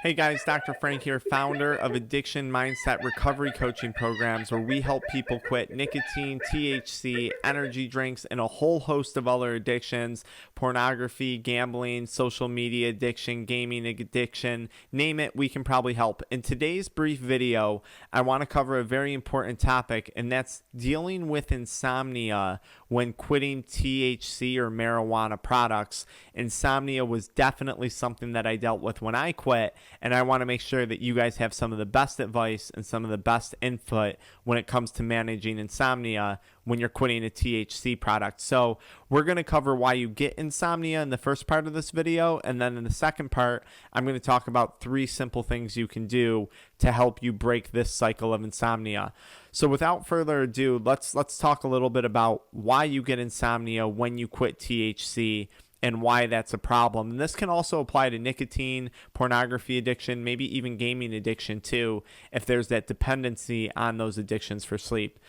Hey guys, Dr. Frank here, founder of Addiction Mindset Recovery Coaching Programs, where we help people quit nicotine, THC, energy drinks, and a whole host of other addictions: pornography, gambling, social media addiction, gaming addiction, name it, we can probably help. In today's brief video, I want to cover a very important topic, and that's dealing with insomnia when quitting THC or marijuana products. Insomnia was definitely something that I dealt with when I quit, and I want to make sure that you guys have some of the best advice and some of the best input when it comes to managing insomnia when you're quitting a THC product. So we're going to cover why you get insomnia in the first part of this video, and then in the second part, I'm going to talk about 3 simple things you can do to help you break this cycle of insomnia. So without further ado, let's talk a little bit about why you get insomnia when you quit THC and why that's a problem. And this can also apply to nicotine, pornography addiction, maybe even gaming addiction too, if there's that dependency on those addictions for sleep.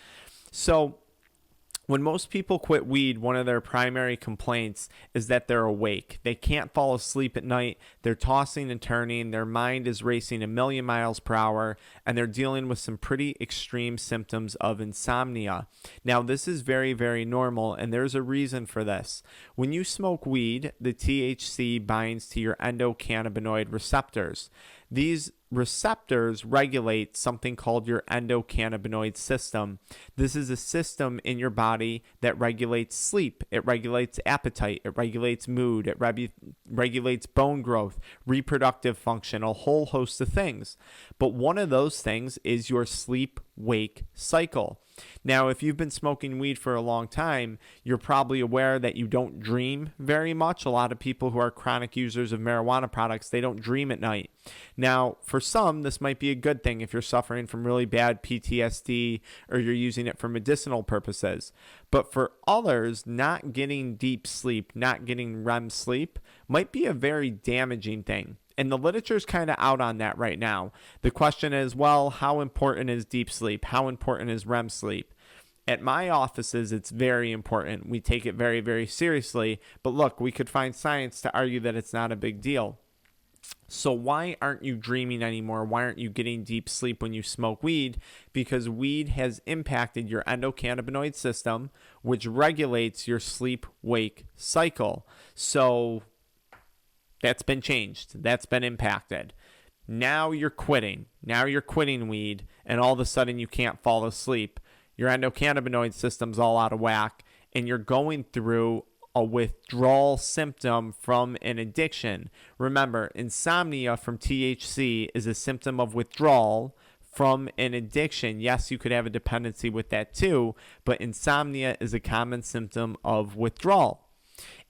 So when most people quit weed, one of their primary complaints is that they're awake. They can't fall asleep at night. They're tossing and turning. Their mind is racing a million miles per hour, and they're dealing with some pretty extreme symptoms of insomnia. Now, this is very, very normal, and there's a reason for this. When you smoke weed, the THC binds to your endocannabinoid receptors. These receptors regulate something called your endocannabinoid system. This is a system in your body that regulates sleep. It regulates appetite. It regulates mood. It regulates bone growth, reproductive function, a whole host of things. But one of those things is your sleep-wake cycle. Now, if you've been smoking weed for a long time, you're probably aware that you don't dream very much. A lot of people who are chronic users of marijuana products, they don't dream at night. Now, for some, this might be a good thing if you're suffering from really bad PTSD or you're using it for medicinal purposes. But for others, not getting deep sleep, not getting REM sleep, might be a very damaging thing. And the literature's kind of out on that right now. The question is, well, how important is deep sleep? How important is REM sleep? At my offices, it's very important. We take it very, very seriously. But look, we could find science to argue that it's not a big deal. So why aren't you dreaming anymore? Why aren't you getting deep sleep when you smoke weed? Because weed has impacted your endocannabinoid system, which regulates your sleep-wake cycle. So that's been changed. That's been impacted. Now you're quitting. Now you're quitting weed, and all of a sudden you can't fall asleep. Your endocannabinoid system's all out of whack, and you're going through a withdrawal symptom from an addiction. Remember, insomnia from THC is a symptom of withdrawal from an addiction. Yes, you could have a dependency with that too, but insomnia is a common symptom of withdrawal.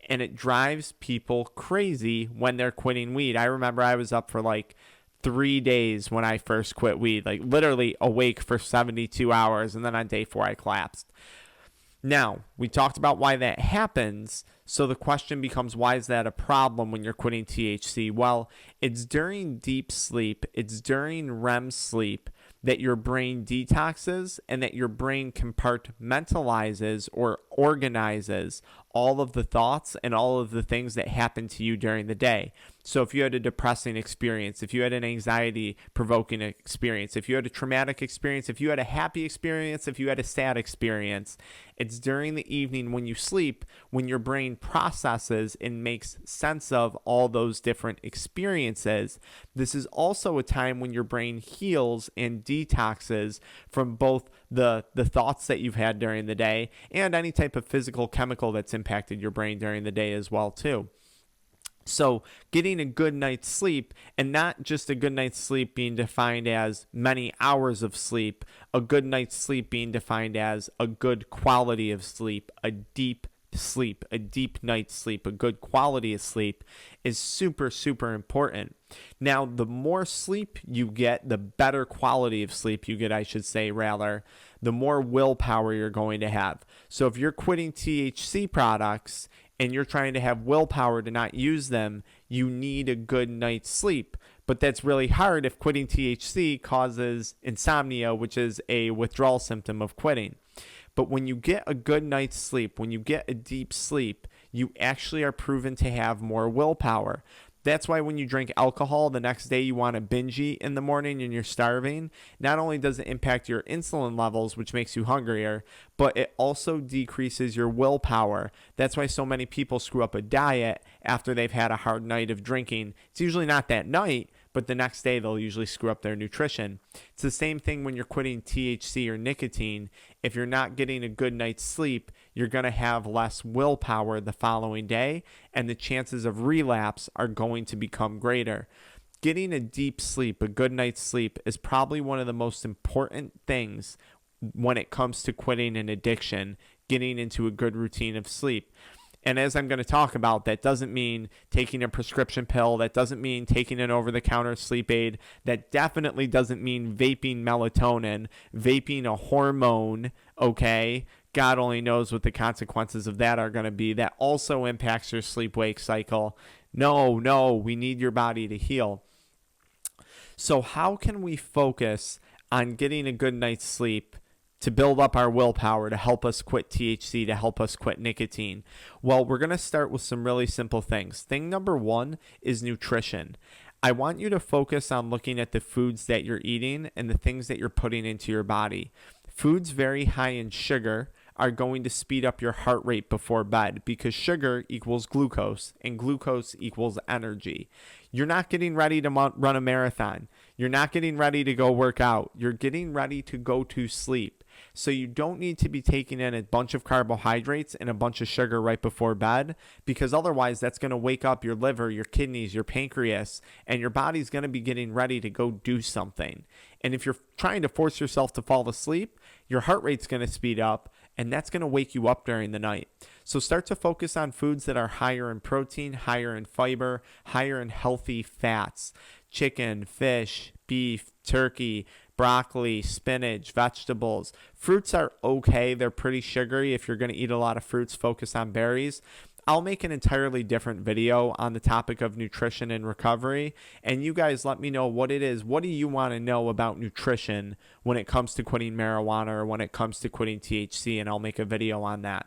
And it drives people crazy when they're quitting weed. I remember I was up for like 3 days when I first quit weed, like literally awake for 72 hours. And then on day 4, I collapsed. Now, we talked about why that happens. So the question becomes, why is that a problem when you're quitting THC? Well, it's during deep sleep, it's during REM sleep that your brain detoxes and that your brain compartmentalizes or organizes all of the thoughts and all of the things that happen to you during the day. So if you had a depressing experience, if you had an anxiety-provoking experience, if you had a traumatic experience, if you had a happy experience, if you had a sad experience, it's during the evening when you sleep when your brain processes and makes sense of all those different experiences. This is also a time when your brain heals and detoxes from both the thoughts that you've had during the day and any type of physical chemical that's impacted your brain during the day as well too. So getting a good night's sleep, and not just a good night's sleep being defined as many hours of sleep, a good night's sleep being defined as a good quality of sleep, a deep night's sleep, a good quality of sleep is super, super important. Now, the more sleep you get, the better quality of sleep you get, I should say, rather, the more willpower you're going to have. So if you're quitting THC products and you're trying to have willpower to not use them, you need a good night's sleep. But that's really hard if quitting THC causes insomnia, which is a withdrawal symptom of quitting. But when you get a good night's sleep, when you get a deep sleep, you actually are proven to have more willpower. That's why when you drink alcohol, the next day you want to binge eat in the morning and you're starving. Not only does it impact your insulin levels, which makes you hungrier, but it also decreases your willpower. That's why so many people screw up a diet after they've had a hard night of drinking. It's usually not that night, but the next day they'll usually screw up their nutrition. It's the same thing when you're quitting THC or nicotine. If you're not getting a good night's sleep, you're going to have less willpower the following day, and the chances of relapse are going to become greater. Getting a deep sleep, a good night's sleep, is probably one of the most important things when it comes to quitting an addiction, getting into a good routine of sleep. And as I'm going to talk about, that doesn't mean taking a prescription pill. That doesn't mean taking an over-the-counter sleep aid. That definitely doesn't mean vaping melatonin, vaping a hormone, okay? God only knows what the consequences of that are going to be. That also impacts your sleep-wake cycle. No, we need your body to heal. So how can we focus on getting a good night's sleep to build up our willpower, to help us quit THC, to help us quit nicotine? Well, we're going to start with some really simple things. Thing number one is nutrition. I want you to focus on looking at the foods that you're eating and the things that you're putting into your body. Foods very high in sugar are going to speed up your heart rate before bed, because sugar equals glucose and glucose equals energy. You're not getting ready to run a marathon. You're not getting ready to go work out. You're getting ready to go to sleep. So you don't need to be taking in a bunch of carbohydrates and a bunch of sugar right before bed, because otherwise that's going to wake up your liver, your kidneys, your pancreas, and your body's going to be getting ready to go do something. And if you're trying to force yourself to fall asleep, your heart rate's going to speed up, and that's going to wake you up during the night. So start to focus on foods that are higher in protein, higher in fiber, higher in healthy fats. Chicken, fish, beef, turkey, broccoli, spinach, vegetables. Fruits are okay. They're pretty sugary. If you're going to eat a lot of fruits, focus on berries. I'll make an entirely different video on the topic of nutrition and recovery, and you guys let me know what it is. What do you want to know about nutrition when it comes to quitting marijuana or when it comes to quitting THC, and I'll make a video on that.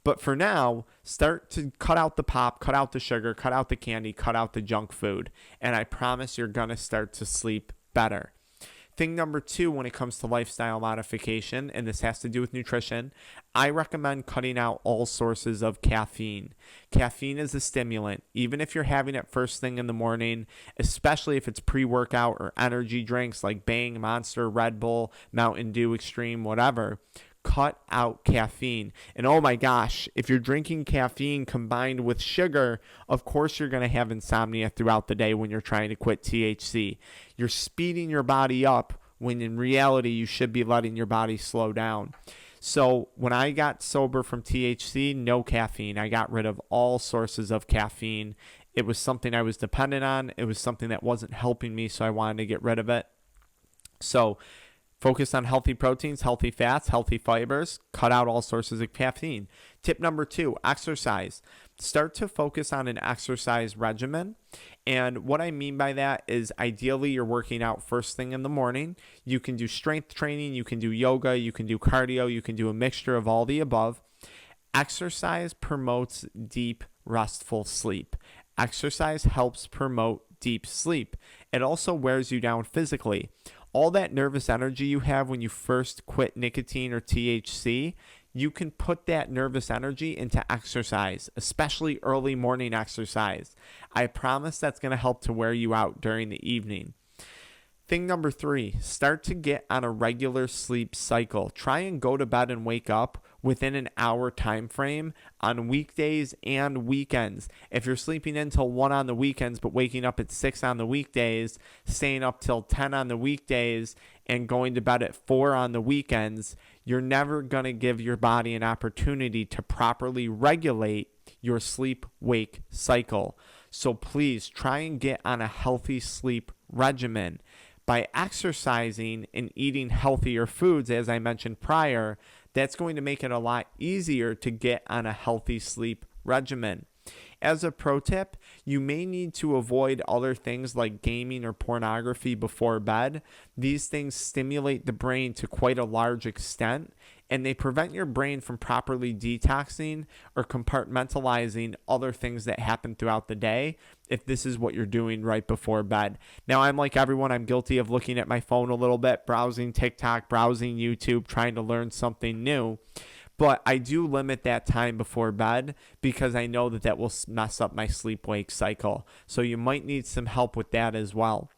But for now, start to cut out the pop, cut out the sugar, cut out the candy, cut out the junk food, and I promise you're going to start to sleep better. Thing number two, when it comes to lifestyle modification, and this has to do with nutrition, I recommend cutting out all sources of caffeine. Caffeine is a stimulant. Even if you're having it first thing in the morning, especially if it's pre-workout or energy drinks like Bang, Monster, Red Bull, Mountain Dew Extreme, whatever, cut out caffeine. And oh my gosh, if you're drinking caffeine combined with sugar, of course you're going to have insomnia throughout the day when you're trying to quit THC. You're speeding your body up when in reality you should be letting your body slow down. So when I got sober from THC, no caffeine. I got rid of all sources of caffeine. It was something I was dependent on. It was something that wasn't helping me, so I wanted to get rid of it. So focus on healthy proteins, healthy fats, healthy fibers. Cut out all sources of caffeine. Tip number two, exercise. Start to focus on an exercise regimen. And what I mean by that is ideally you're working out first thing in the morning. You can do strength training, you can do yoga, you can do cardio, you can do a mixture of all the above. Exercise promotes deep, restful sleep. Exercise helps promote deep sleep. It also wears you down physically. All that nervous energy you have when you first quit nicotine or THC, you can put that nervous energy into exercise, especially early morning exercise. I promise that's going to help to wear you out during the evening. Thing number three, start to get on a regular sleep cycle. Try and go to bed and wake up within an hour time frame on weekdays and weekends. If you're sleeping until 1 on the weekends but waking up at 6 on the weekdays, staying up till 10 on the weekdays, and going to bed at 4 on the weekends, you're never going to give your body an opportunity to properly regulate your sleep-wake cycle. So please try and get on a healthy sleep regimen. By exercising and eating healthier foods, as I mentioned prior, that's going to make it a lot easier to get on a healthy sleep regimen. As a pro tip, you may need to avoid other things like gaming or pornography before bed. These things stimulate the brain to quite a large extent, and they prevent your brain from properly detoxing or compartmentalizing other things that happen throughout the day if this is what you're doing right before bed. Now, I'm like everyone. I'm guilty of looking at my phone a little bit, browsing TikTok, browsing YouTube, trying to learn something new. But I do limit that time before bed because I know that will mess up my sleep-wake cycle. So you might need some help with that as well.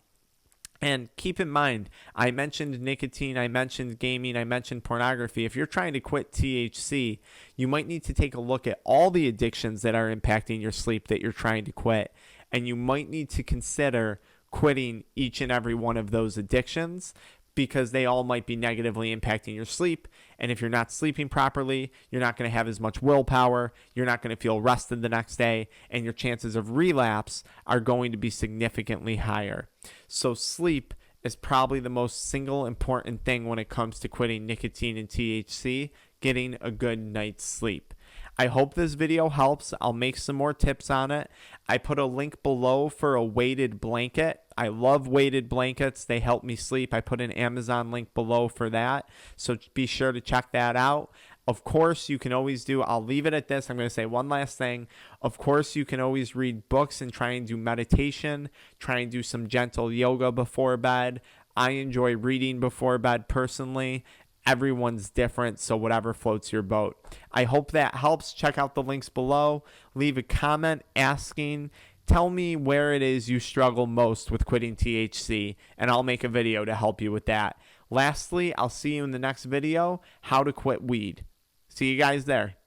And keep in mind, I mentioned nicotine, I mentioned gaming, I mentioned pornography. If you're trying to quit THC, you might need to take a look at all the addictions that are impacting your sleep that you're trying to quit. And you might need to consider quitting each and every one of those addictions because they all might be negatively impacting your sleep. And if you're not sleeping properly, you're not going to have as much willpower, you're not going to feel rested the next day, and your chances of relapse are going to be significantly higher. So sleep is probably the most single important thing when it comes to quitting nicotine and THC, getting a good night's sleep. I hope this video helps. I'll make some more tips on it. I put a link below for a weighted blanket. I love weighted blankets. They help me sleep. I put an Amazon link below for that. So be sure to check that out. Of course, you can always I'll leave it at this. I'm going to say one last thing. Of course, you can always read books and try and do meditation, try and do some gentle yoga before bed. I enjoy reading before bed personally. Everyone's different, so whatever floats your boat. I hope that helps. Check out the links below. Leave a comment asking. Tell me where it is you struggle most with quitting THC, and I'll make a video to help you with that. Lastly, I'll see you in the next video, how to quit weed. See you guys there.